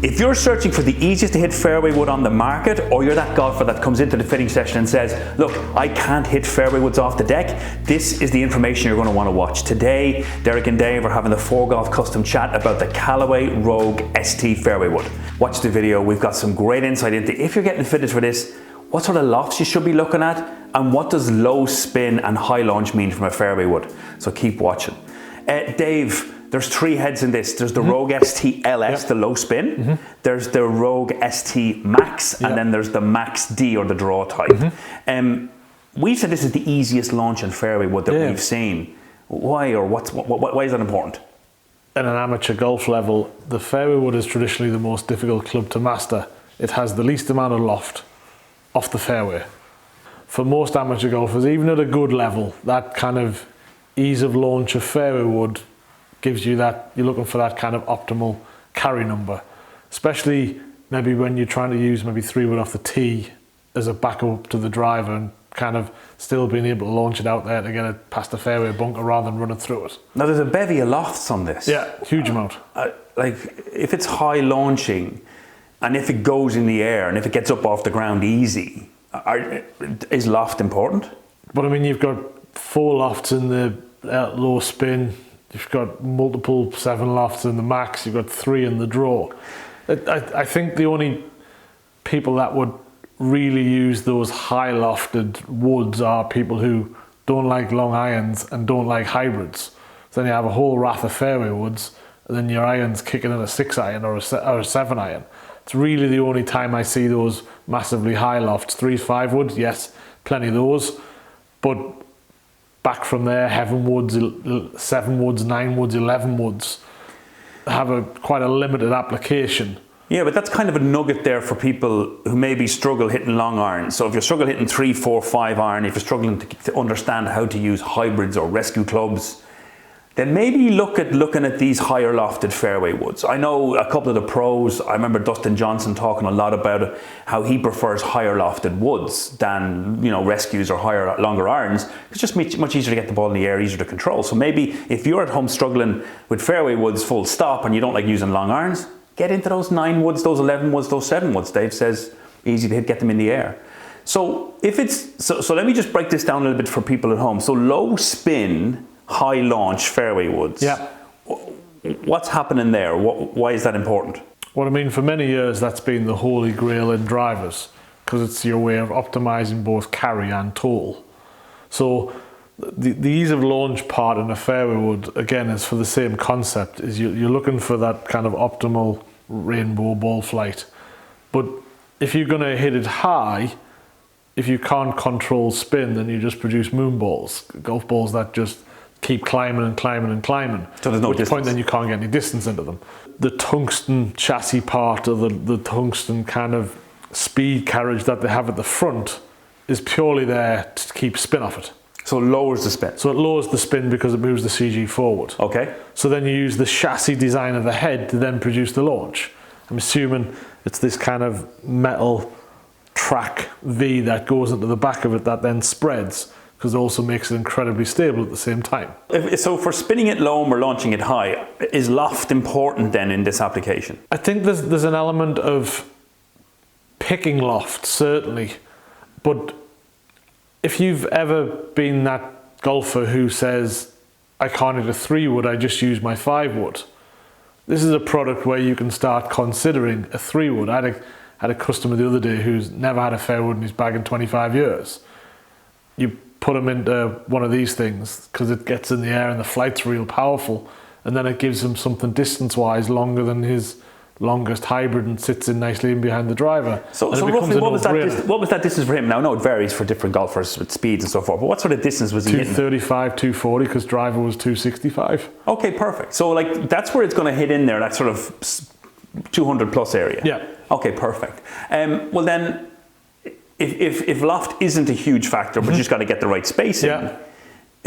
If you're searching for the easiest to hit fairway wood on the market, or you're that golfer that comes into the fitting session and says, look, I can't hit fairway woods off the deck, this is the information you're going to want to watch. Today, Derek and Dave are having the ForeGolf Custom chat about the Callaway Rogue ST fairway wood. Watch the video, we've got some great insight into if you're getting fitted for this, what sort of lofts you should be looking at, and what does low spin and high launch mean from a fairway wood. So keep watching. Dave, there's three heads in this. There's the Rogue ST LS, the low spin. There's the Rogue ST Max, and then there's the Max D, or the draw type. We've said this is the easiest launch in fairway wood that we've seen. Why, or why is that important? At an amateur golf level, the fairway wood is traditionally the most difficult club to master. It has the least amount of loft off the fairway. For most amateur golfers, even at a good level, that kind of ease of launch of fairway wood gives you that, you're looking for that kind of optimal carry number, especially maybe when you're trying to use maybe 3-wood off the tee as a backup to the driver, and kind of still being able to launch it out there to get it past the fairway bunker rather than running through it. Now there's a bevy of lofts on this. Yeah, huge amount. Like if it's high launching, and if it goes in the air, and if it gets up off the ground easy, is loft important? But I mean, you've got 4 lofts in the low spin. You've got multiple 7 lofts in the max. You've got 3 in the draw. I think the only people that would really use those high lofted woods are people who don't like long irons and don't like hybrids. So then you have a whole raft of fairway woods, and then your iron's kicking in a 6 iron or a 7 iron. It's really the only time I see those massively high lofts. 3-5 woods, yes, plenty of those. But back from there, heaven woods, 7 woods, 9 woods, 11 woods have quite a limited application. Yeah, but that's kind of a nugget there for people who maybe struggle hitting long irons. So if you're struggling hitting 3, 4, 5 iron, if you're struggling to understand how to use hybrids or rescue clubs, then maybe look at looking at these higher lofted fairway woods. I know a couple of the pros, I remember Dustin Johnson talking a lot about it, how he prefers higher lofted woods than, you know, rescues or higher, longer irons. It's just much easier to get the ball in the air, easier to control. So maybe if you're at home struggling with fairway woods full stop and you don't like using long irons, get into those 9 woods, those 11 woods, those 7 woods. Dave says easy to hit, get them in the air. So if it's, so let me just break this down a little bit for people at home. So low spin, high launch fairway woods. Yeah. What's happening there? Why is that important? Well, I mean, for many years that's been the holy grail in drivers, because it's your way of optimizing both carry and toll. So the ease of launch part in a fairway wood, again, is for the same concept. Is you're looking for that kind of optimal rainbow ball flight. But if you're going to hit it high, if you can't control spin, then you just produce moon balls, golf balls that just keep climbing and climbing and climbing. So there's no distance. At which point then you can't get any distance into them. The tungsten chassis part, or the tungsten kind of speed carriage that they have at the front, is purely there to keep spin off it. So it lowers the spin. So it lowers the spin because it moves the CG forward. Okay. So then you use the chassis design of the head to then produce the launch. I'm assuming it's this kind of metal track V that goes into the back of it that then spreads, because it also makes it incredibly stable at the same time. So for spinning it low or launching it high, is loft important then in this application? I think there's an element of picking loft, certainly. But if you've ever been that golfer who says, I can't hit a 3-wood, I just use my 5-wood, this is a product where you can start considering a 3-wood. I had a customer the other day who's never had a fairwood in his bag in 25 years. You put him into one of these things because it gets in the air and the flight's real powerful, and then it gives him something distance-wise longer than his longest hybrid and sits in nicely in behind the driver. So roughly what was that distance for him? Now I know it varies for different golfers with speeds and so forth, but what sort of distance was he hitting? 235, 240, because driver was 265. Okay, perfect. So like that's where it's going to hit in there, that sort of 200 plus area. Yeah. Okay, perfect. Well then, if loft isn't a huge factor, but you just got to get the right spacing,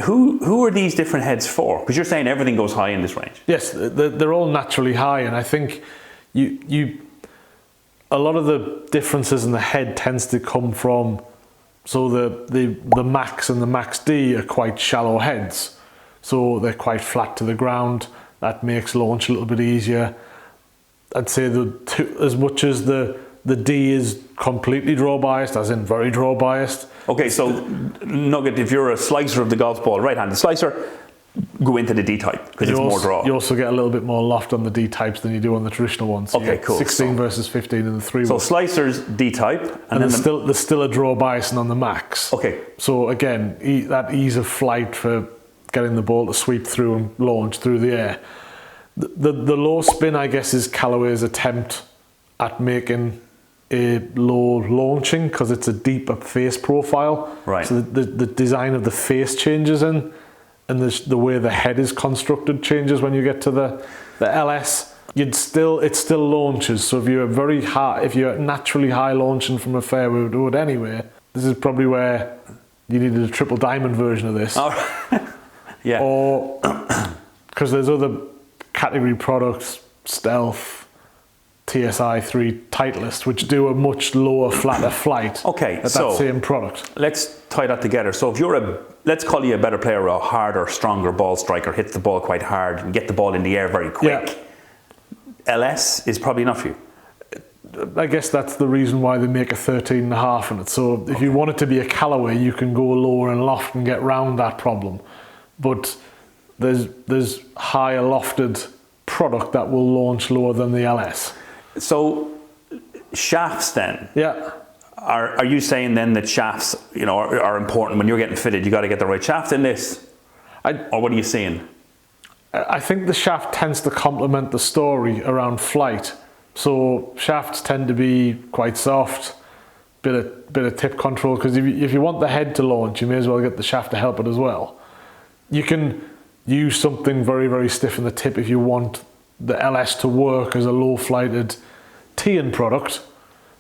who are these different heads for? Because you're saying everything goes high in this range. Yes, they're all naturally high, and I think a lot of the differences in the head tends to come from, so the Max and the Max D are quite shallow heads, so they're quite flat to the ground. That makes launch a little bit easier. I'd say as much as the D is completely draw biased, as in very draw biased. Okay, so Nugget, if you're a slicer of the golf ball, right-handed slicer, go into the D type because it's more draw. You also get a little bit more loft on the D types than you do on the traditional ones. So okay, cool. 16 versus 15 in the 3 So wood. slicers D type, and then there's still a draw biasing on the max. Okay. So again, that ease of flight for getting the ball to sweep through and launch through the air. The low spin, I guess, is Callaway's attempt at making a low launching because it's a deeper face profile. Right. So the design of the face changes in, and the way the head is constructed changes when you get to the LS. It still launches. So if you're naturally high launching from a fairway wood anyway, this is probably where you needed a triple diamond version of this. Oh. Yeah. Or because there's other category products, Stealth, TSI 3, Titleist, which do a much lower, flatter flight. Okay, at that same product. Let's tie that together. So if you're let's call you a better player, a harder, stronger ball striker, hits the ball quite hard and get the ball in the air very quick. Yeah. LS is probably enough for you. I guess that's the reason why they make a 13.5 in it. So if you want it to be a Callaway, you can go lower in loft and get round that problem. But there's higher lofted product that will launch lower than the LS. So shafts then. Yeah. Are you saying then that shafts, are important when you're getting fitted? You got to get the right shaft in this, or what are you seeing? I think the shaft tends to complement the story around flight. So shafts tend to be quite soft, bit of tip control. Because if you want the head to launch, you may as well get the shaft to help it as well. You can use something very, very stiff in the tip if you want the LS to work as a low flighted tee-in product.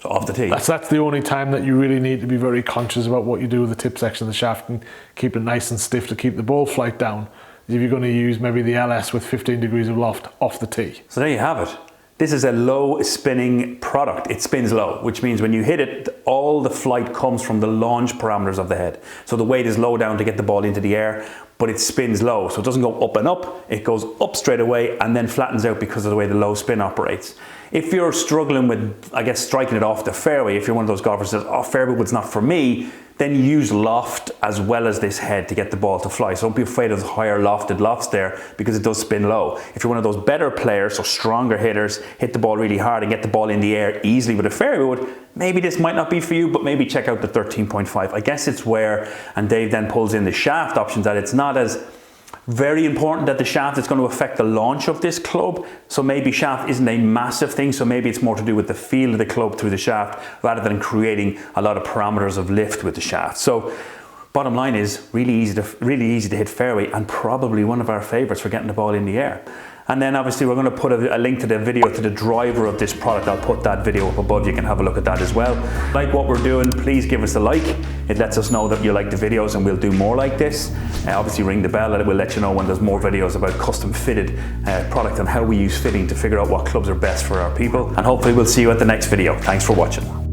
So off the tee. That's the only time that you really need to be very conscious about what you do with the tip section of the shaft and keep it nice and stiff to keep the ball flight down. If you're going to use maybe the LS with 15 degrees of loft off the tee. So there you have it. This is a low spinning product. It spins low, which means when you hit it, all the flight comes from the launch parameters of the head. So the weight is low down to get the ball into the air, but it spins low. So it doesn't go up and up, it goes up straight away and then flattens out because of the way the low spin operates. If you're struggling with, I guess, striking it off the fairway, if you're one of those golfers that says, oh, fairway wood's not for me, then you use loft as well as this head to get the ball to fly. So don't be afraid of the higher lofted lofts there because it does spin low. If you're one of those better players, so stronger hitters, hit the ball really hard and get the ball in the air easily with a fairway wood, maybe this might not be for you, but maybe check out the 13.5. I guess it's where, and Dave then pulls in the shaft options, that it's not as very important that the shaft is going to affect the launch of this club. So maybe shaft isn't a massive thing. So maybe it's more to do with the feel of the club through the shaft rather than creating a lot of parameters of lift with the shaft. So bottom line is really easy to hit fairway and probably one of our favorites for getting the ball in the air. And then obviously we're going to put a link to the video to the driver of this product. I'll put that video up above. You can have a look at that as well. Like what we're doing, please give us a like. It lets us know that you like the videos and we'll do more like this. Obviously ring the bell and it will let you know when there's more videos about custom fitted product and how we use fitting to figure out what clubs are best for our people. And hopefully we'll see you at the next video. Thanks for watching.